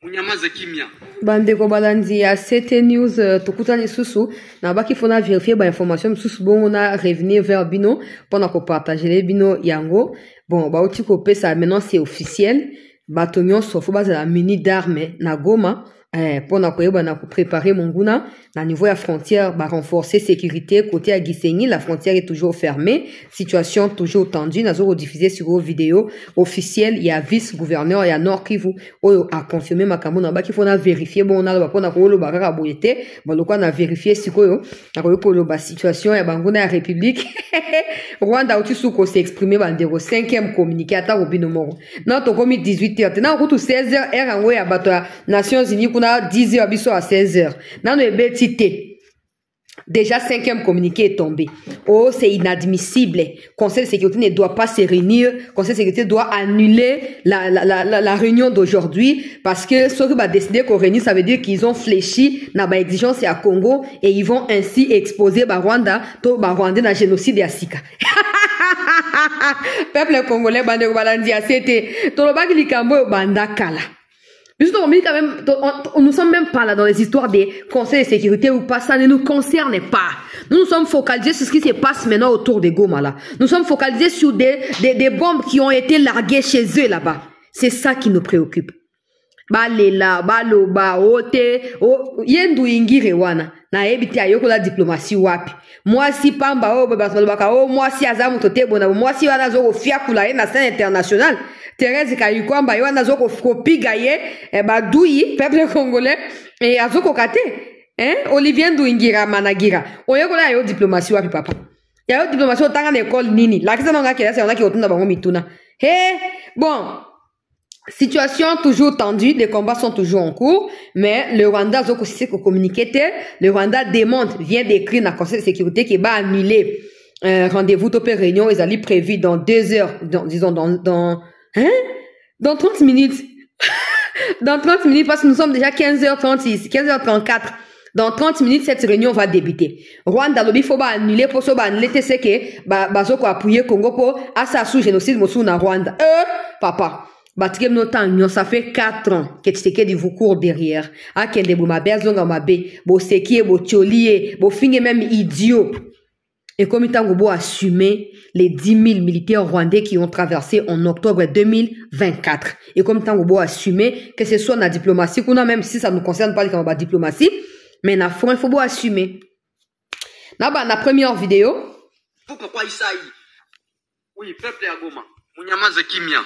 Munyamaze kimia. Bandeko balandi ya CT News tokutani susu na baki fona vérifier ba information susu bon on a revenir vers bino pendant qu'on partage les bino yango bon ba oti ko pesa maintenant c'est officiel batonyo sofo ba la mini d'armes na Goma pendant ko yeba na ko préparer monguna na niveau ya frontière ba renforcer sécurité côté à Gisenyi la frontière est toujours fermée situation toujours tendue na zo diffuser sur vos vidéos officielles il y a vice-gouverneur il y a Nord Kivu o a confirmé makambo na ba ki fona vérifier bon na ba pona ko lo ba ka boyete ba lo ko na vérifier sikoyo na ko lo ba situation ya banguna ya république Rwanda oti suko s'exprimer ba ndero 5e communiqué ata ko bino moko na to komi 18h na ko to 16h heure ngo ya bato ya Nations Unies kuna 10h biso à 16h na no ebeti déjà 5e communiqué est tombé. Oh, c'est inadmissible. Conseil de sécurité ne doit pas se réunir. Conseil de sécurité doit annuler la réunion d'aujourd'hui parce que ceux qui vont décider qu'on réunit, ça veut dire qu'ils ont fléchi dans la exigence à Congo et ils vont ainsi exposer Rwanda, tout Rwanda dans génocide à Sika. Peuple congolais, bande balandi a c'était tout le bag likambo banda kala. Justement, quand même, nous ne sommes même pas là dans les histoires des conseils de sécurité ou pas, ça ne nous concerne pas. Nous sommes focalisés sur ce qui se passe maintenant autour de Goma là. Nous sommes focalisés sur des bombes qui ont été larguées chez eux là-bas. C'est ça qui nous préoccupe. Balela, baloba, ote, yendu ingire wana. Na ebiti ayoko la diplomatie wapi. Moi si pamba moi si azamu tote bona, moi si wana zo fiakula na scène internationale. Thérèse Kayukwamba yo na zoko kopiga ye badui peuple congolais et azoko kate Olivier Nduingira Managira oyekola yo diplomatie wapi papa ya yo diplomatie otanga na école nini la kisa nanga kela c'est on a qui otunda bango mituna bon situation toujours tendue les combats sont toujours en cours mais le Rwanda zoko sisi ko communiquer le Rwanda demande vient d'écrire na conseil de sécurité qui va annuler rendez-vous topé réunion ils allaient prévu dans 2 heures disons dans 30 minutes. Dans 30 minutes, parce que nous sommes déjà 15h36, 15h34. Dans 30 minutes, cette réunion va débuter. Rwanda, il faut annuler pour ça, annuler, c'est que, bazoko appuyer Congo pour assassination génocide mosu na Rwanda. Papa. Batrem notan, ça fait 4 ans que Tshisekedi vous court derrière. Ah, kende bo mabe, zonga mabe, bo sekie, bo tcholie, bo finge même idiot. Et comme il a assumé les 10 000 militaires rwandais qui ont traversé en octobre 2024. Et comme il a assumé que ce soit la diplomatie, même si ça ne nous concerne pas la diplomatie, mais na front, il faut assumer. Dans la première vidéo. Pourquoi Isaïe? Oui, peuple ya Goma. Munyamaze kimia.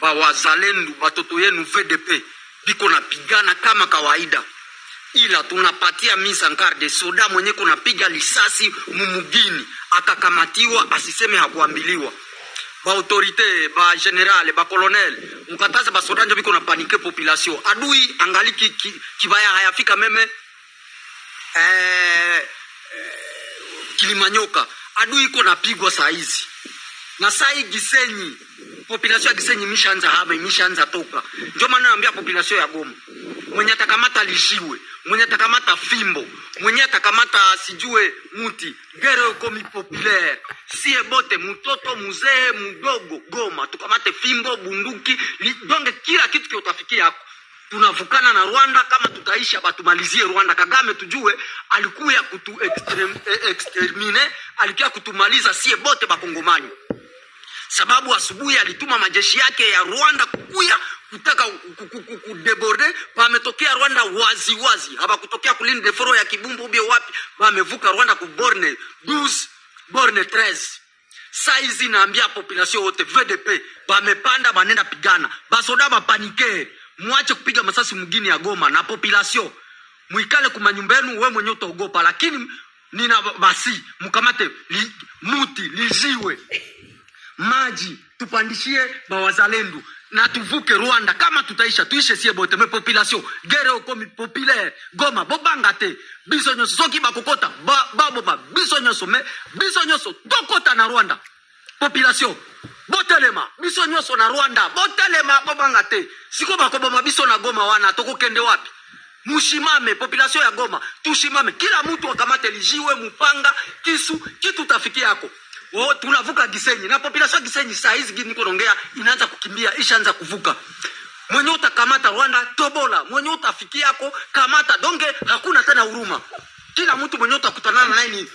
Ba wazalendo, batoto yenu VDP. Biko na pigana kama kawaida. Ila tunapatia misankar de soda mwenye kuna piga lisasi mumugini akakamatiwa asiseme hakuambiliwa ba autorite ba general ba colonel mkataza ba soda njo biko na panike population adui angaliki kibaya hayafika meme Kilimanyoka adui iko napigwa saa hizi na saa hii Gisenyi population ya Gisenyi mishaanza haba mishaanza toka ndio maana naambia population ya Goma mwenye atakamata lishiwe mwenye atakamata fimbo mwenye atakamata sijue muti gero komi populaire sie bote mtoto muzee mdogo Goma tukamate fimbo bunduki donge kila kitu kiotafikia yako tunavukana na Rwanda kama tutaisha batumalizie Rwanda Kagame tujue alikuya kutu extermine alikuya kutumaliza sie bote bakongomani sababu asubuhi alituma majeshi yake ya Rwanda kukuya kutaka kudeborde pametokea Rwanda wazi wazi haba kutokea kulini deforo ya Kibumbu ubie wapi pamevuka Rwanda ku borne 12 borne 13 saizi naambia population wote VDP pamepanda banenda pigana basoda bapanike muache kupiga masasi mgini ya Goma na population muikale kumanyumbenu wewe mwenyewe utaogopa lakini nina basi mkamate muti liziwe maji tupandishie bawazalendo na tuvuke Rwanda kama tutaisha tuishe sie bote me population gere komi populaire Goma bobangate biso nyoso soki bakokota baboba biso nyoso tokota na Rwanda population botelema biso nyoso na Rwanda botelema bobangate siko bakoboma biso na Goma wana tokokende wapi mushimame population ya Goma tushimame kila mtu akamate lijiwe mupanga kisu kitu tafikia yako tunavuka Gisenyi na population Gisenyi saa hizi niko naongea inaanza kukimbia ishaanza kuvuka Mwenye utakamata Rwanda tobola, mwenye utafikia yako kamata. Donge hakuna tena huruma. Kila mtu mwenye utakutana naye ni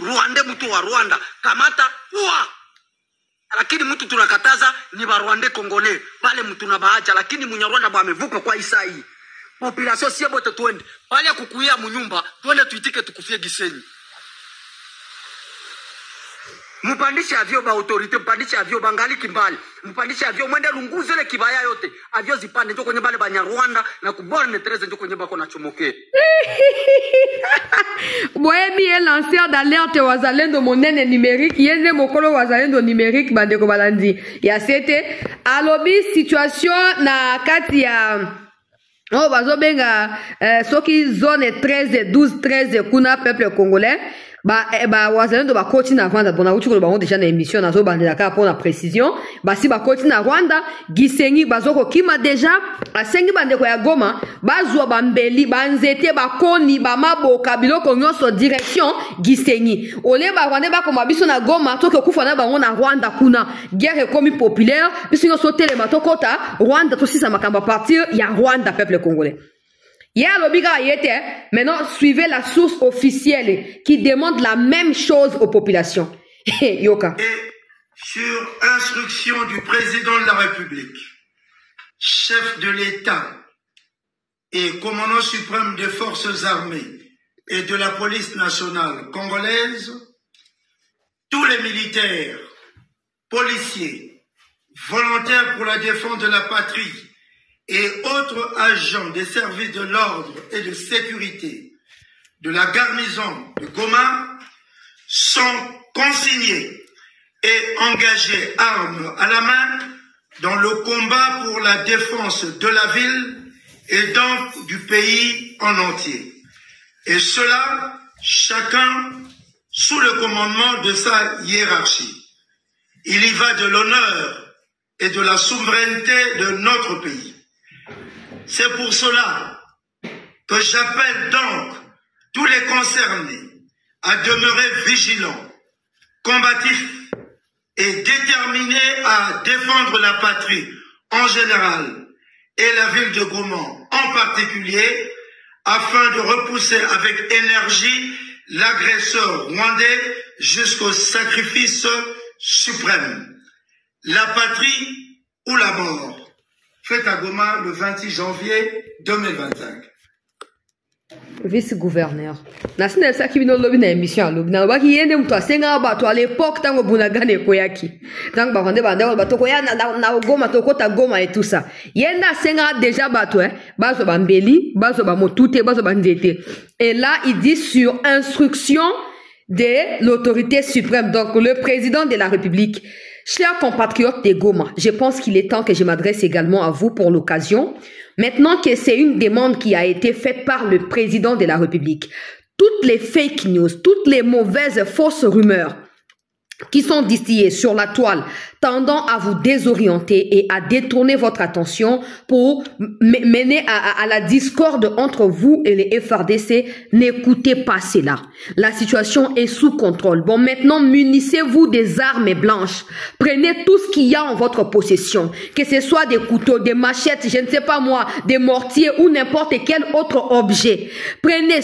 Rwanda, mtu wa Rwanda kamata uwa. Lakini mtu tunakataza ni ba Rwanda Kongole, pale mtu na baacha, lakini Munyarwanda amevuka kwa Isai. Population sie bote twende. Pale kukuia munyumba, twende tuitike tukufie Gisenyi. Mpandisha avyo ba autorite, mpandisha avyo bangali kimbali, mpandisha avyo mwende lunguzi ile kibaya yote, avyo zipande njo kwenye bale Banyarwanda na kubora netereze njo kwenye bako na chomoke. Boyebi est lanceur d'alerte wazalendo monene numérique, yende mokolo wazalendo numérique bandeko balandi. Ya sete alobi situation na kati ya oh bazobenga soki zone 13 12 13 kuna peuple congolais ba wazalendo ba koti na Rwanda bona uti ko bango déjà na émission nazo bandela ka pour la précision si ba koti na Rwanda Gisenyi bazoko kima déjà asengi bandeko ya Goma bazwa bambeli banzete bakoni ba maboka biloko nyonso direction Gisenyi ole ba Rwanda ba koma biso na Goma to ke kufa na bango na Rwanda kuna guerre komi populaire biso nyonso telema to kota Rwanda to sisa makamba partir ya Rwanda peuple congolais. Hier, l'obiga était, maintenant, suivez la source officielle qui demande la même chose aux populations. Yoka. Et sur instruction du président de la République, chef de l'État et commandant suprême des forces armées et de la police nationale congolaise, tous les militaires, policiers, volontaires pour la défense de la patrie, et autres agents des services de l'ordre et de sécurité de la garnison de Goma sont consignés et engagés armes à la main dans le combat pour la défense de la ville et donc du pays en entier. Et cela, chacun sous le commandement de sa hiérarchie. Il y va de l'honneur et de la souveraineté de notre pays. C'est pour cela que j'appelle donc tous les concernés à demeurer vigilants, combatifs et déterminés à défendre la patrie en général et la ville de Goma en particulier, afin de repousser avec énergie l'agresseur rwandais jusqu'au sacrifice suprême. La patrie ou la mort. Fête à Goma le 26 janvier 2025. Vice-gouverneur. Nasina saki bino lobi na émission lobi na baki yende mtu asenga bato à l'époque tango bunagane koyaki. Tango ba vande banda bato koya na Goma to kota Goma et tout ça. Yenda senga déjà bato bazo bambeli, bazo ba motute, bazo bandete. Et là il dit sur instruction de l'autorité suprême, donc le président de la République. Chers compatriotes de Goma, je pense qu'il est temps que je m'adresse également à vous pour l'occasion. Maintenant que c'est une demande qui a été faite par le président de la République, toutes les fake news, toutes les mauvaises fausses rumeurs qui sont distillées sur la toile, tendant à vous désorienter et à détourner votre attention pour mener à la discorde entre vous et les FARDC, n'écoutez pas cela. La situation est sous contrôle. Bon, maintenant, munissez-vous des armes blanches. Prenez tout ce qu'il y a en votre possession, que ce soit des couteaux, des machettes, je ne sais pas moi, des mortiers ou n'importe quel autre objet. Prenez,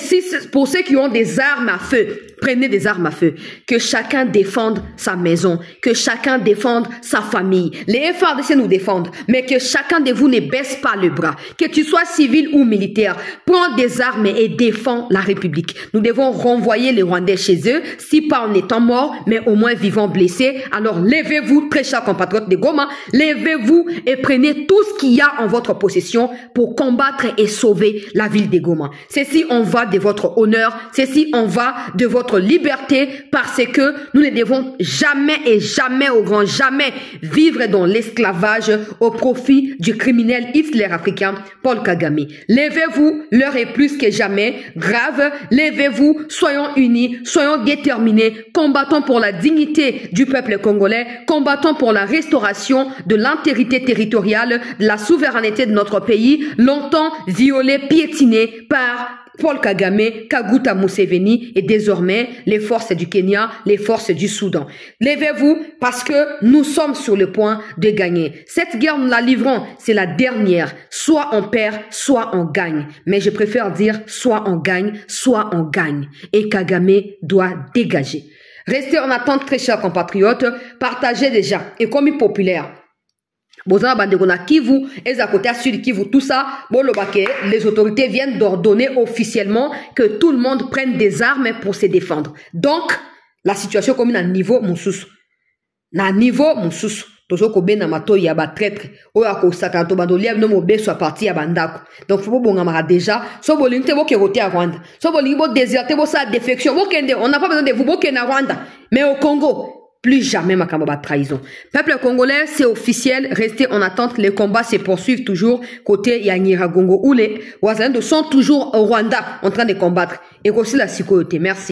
pour ceux qui ont des armes à feu, prenez des armes à feu. Que chacun défende sa maison, que chacun défende sa famille. Les FARDC nous défendent, mais que chacun de vous ne baisse pas le bras. Que tu sois civil ou militaire, prends des armes et défends la République. Nous devons renvoyer les Rwandais chez eux, si pas en étant morts, mais au moins vivants blessés. Alors levez-vous, très chers compatriotes de Goma, levez-vous et prenez tout ce qu'il y a en votre possession pour combattre et sauver la ville de Goma. Ceci en va de votre honneur, ceci en va de votre liberté, parce que nous ne devons jamais et jamais au grand jamais vivre dans l'esclavage au profit du criminel Hitler africain Paul Kagame. Levez-vous, l'heure est plus que jamais grave. Levez-vous, soyons unis, soyons déterminés, combattons pour la dignité du peuple congolais, combattons pour la restauration de l'intégrité territoriale, de la souveraineté de notre pays, longtemps violée, piétinée par Paul Kagame, Kaguta Museveni et désormais les forces du Kenya, les forces du Soudan. Levez-vous parce que nous sommes sur le point de gagner. Cette guerre, nous la livrons, c'est la dernière. Soit on perd, soit on gagne. Mais je préfère dire soit on gagne, soit on gagne. Et Kagame doit dégager. Restez en attente, très chers compatriotes. Partagez déjà. Économie populaire. Bozana Bandegona Kivu, Ezakote Sud Kivu, tout ça, les autorités viennent d'ordonner officiellement que tout le monde prenne des armes pour se défendre. Donc, la situation comme à niveau moussous. Na niveau moussous. Tozoko bena mato ya ba traître. Oya ko sakanto bandolia no mo be soit parti ya bandako. Donc faut bonga mara déjà. So bolinte bo kerote à Rwanda. So bolingi bo déserter bo sa défection. Bo kende, on n'a pas besoin de vous bo kena Rwanda. Mais au Congo, plus jamais Makamba trahison. Peuple congolais, c'est officiel. Restez en attente. Les combats se poursuivent toujours côté Yanyiragongo où les Ouazalendo sont toujours au Rwanda en train de combattre. Et aussi la sécurité. Merci.